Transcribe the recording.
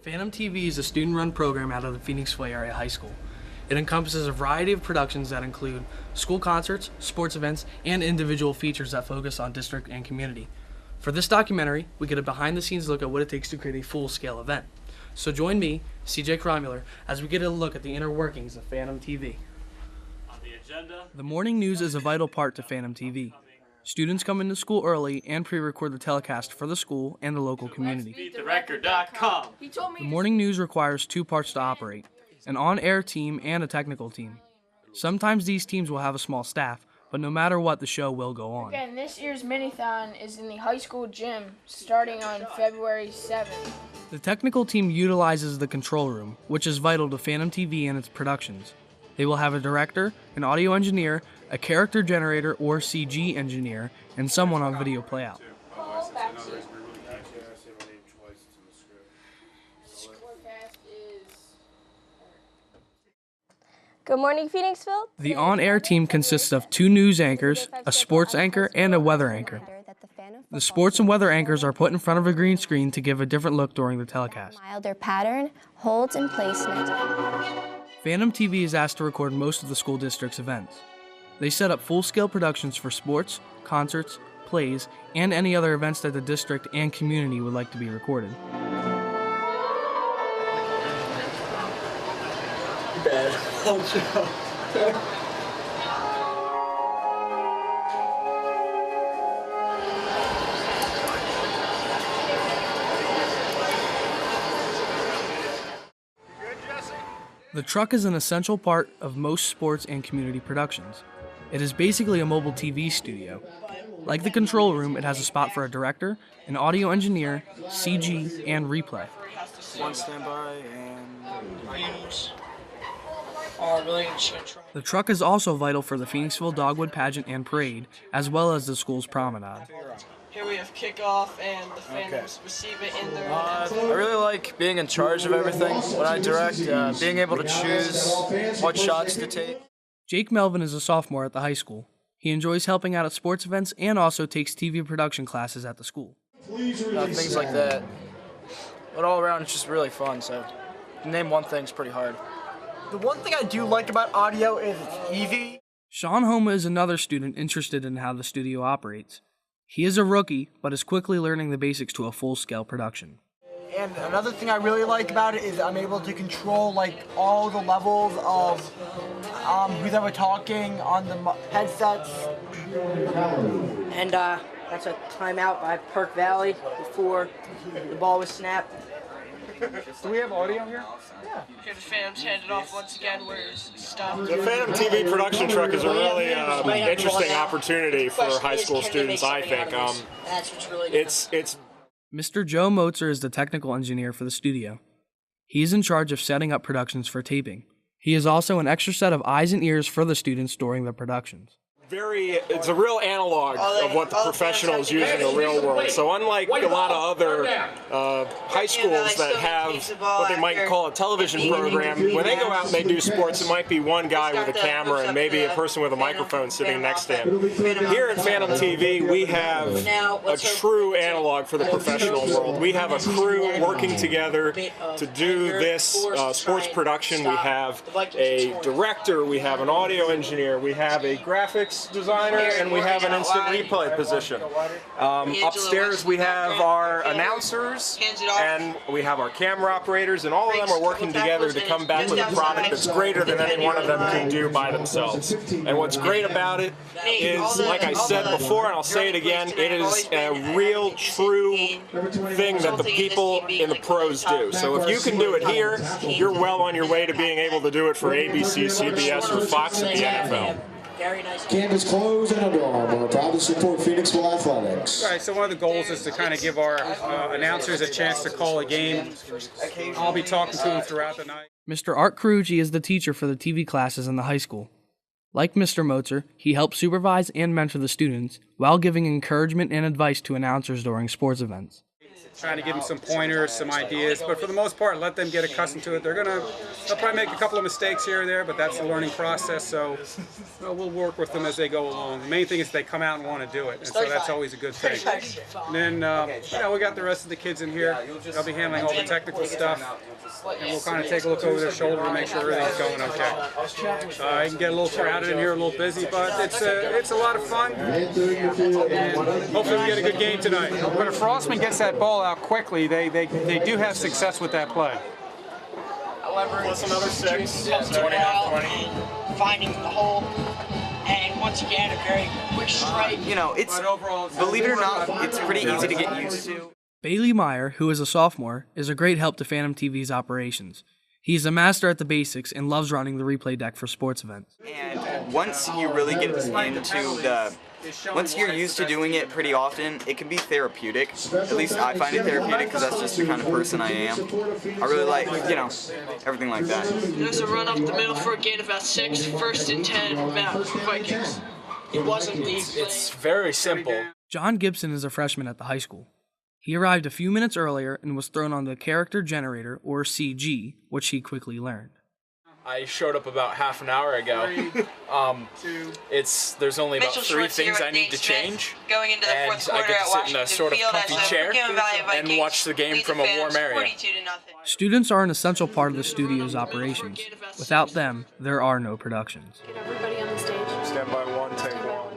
Phantom TV is a student-run program out of the Phoenixville Area High School. It encompasses a variety of productions that include school concerts, sports events, and individual features that focus on district and community. For this documentary, we get a behind-the-scenes look at what it takes to create a full-scale event. So join me, CJ Kronmuller, as we get a look at the inner workings of Phantom TV. On the agenda, the morning news is a vital part to Phantom TV. Students come into school early and pre-record the telecast for the school and the local community. The morning news requires two parts to operate, an on-air team and a technical team. Sometimes these teams will have a small staff, but no matter what, the show will go on. Again, this year's mini-thon is in the high school gym starting on February 7th. The technical team utilizes the control room, which is vital to Phantom TV and its productions. They will have a director, an audio engineer, a character generator or CG engineer, and someone on video playout. Good morning, Phoenixville. The on-air team consists of two news anchors, a sports anchor, and a weather anchor. The sports and weather anchors are put in front of a green screen to give a different look during the telecast. Milder pattern, holds, and placement. Phantom TV is asked to record most of the school district's events. They set up full-scale productions for sports, concerts, plays, and any other events that the district and community would like to be recorded. The truck is an essential part of most sports and community productions. It is basically a mobile TV studio. Like the control room, it has a spot for a director, an audio engineer, CG, and replay. One standby and The truck is also vital for the Phoenixville Dogwood Pageant and Parade, as well as the school's promenade. Here we have kickoff, and the Phantoms receive it in their I really like being in charge of everything when I direct, being able to choose what shots to take. Jake Melvin is a sophomore at the high school. He enjoys helping out at sports events and also takes TV production classes at the school. Things like that. But all around, it's just really fun, so to name one thing's pretty hard. The one thing I do like about audio is it's easy. Sean Homa is another student interested in how the studio operates. He is a rookie, but is quickly learning the basics to a full-scale production. And another thing I really like about it is I'm able to control like all the levels of who's ever talking on the headsets. And that's a timeout by Perk Valley before the ball was snapped. Do we have audio here? Yeah. Here the Phantoms handed off once again where it's stopped. The Phantom TV production truck is a really interesting opportunity for high school students, I think. That's what's really good. It's Mr. Joe Motzer is the technical engineer for the studio. He is in charge of setting up productions for taping. He is also an extra set of eyes and ears for the students during the productions. it's a real analog of what the professionals use in the real world. So unlike a lot of other high schools that have what they might call a television program, when they go out and they do sports, it might be one guy with a camera and maybe a person with a microphone sitting next to him. Here at Phantom TV, we have a true analog for the professional world. We have a crew working together to do this sports production. We have a director, we have an audio engineer, we have a graphics designer, and we have an instant replay position. Upstairs we have our announcers and we have our camera operators, and all of them are working together to come back with a product that's greater than any one of them can do by themselves. And what's great about it is, like I said before, and I'll say it again, it is a real, true thing that the people in the pros do. So if you can do it here, you're well on your way to being able to do it for ABC, CBS, or Fox at the NFL. Canvas Clothes and Under Armour proud to support Phoenixville Athletics. All right, so one of the goals is to kind of give our announcers a chance to call a game. I'll be talking to them throughout the night. Mr. Art Carucci is the teacher for the TV classes in the high school. Like Mr. Motzer, he helps supervise and mentor the students while giving encouragement and advice to announcers during sports events. trying to give them some pointers, some ideas, but for the most part, let them get accustomed to it. They'll probably make a couple of mistakes here or there, but that's the learning process, so we'll work with them as they go along. The main thing is they come out and want to do it, and so that's always a good thing. And then, we got the rest of the kids in here. They'll be handling all the technical stuff, and we'll kind of take a look over their shoulder to make sure everything's going okay. It can get a little crowded in here, a little busy, but it's a lot of fun, and hopefully we get a good game tonight. But if Frostman gets that ball out quickly, they do have success with that play. However, Plus another 6, 20, finding the hole, and once again a very quick strike. You know, it's, believe it or not, it's pretty easy to get used to. Bailey Meyer, who is a sophomore, is a great help to Phantom TV's operations. He's a master at the basics and loves running the replay deck for sports events. And once you really get into once you're used to doing it pretty often, it can be therapeutic. At least I find it therapeutic because that's just the kind of person I am. I really like, everything like that. There's a run up the middle for a gain of about 6, 1st and 10, Vikings. It wasn't easy. It's very simple. John Gibson is a freshman at the high school. He arrived a few minutes earlier and was thrown on the character generator, or CG, which he quickly learned. I showed up about half an hour ago. There's only about 3 things I need to change, and I get to sit in a sort of comfy chair and watch the game from a warm area. Students are an essential part of the studio's operations. Without them, there are no productions. Get everybody on the stage. Stand by 1, take 1.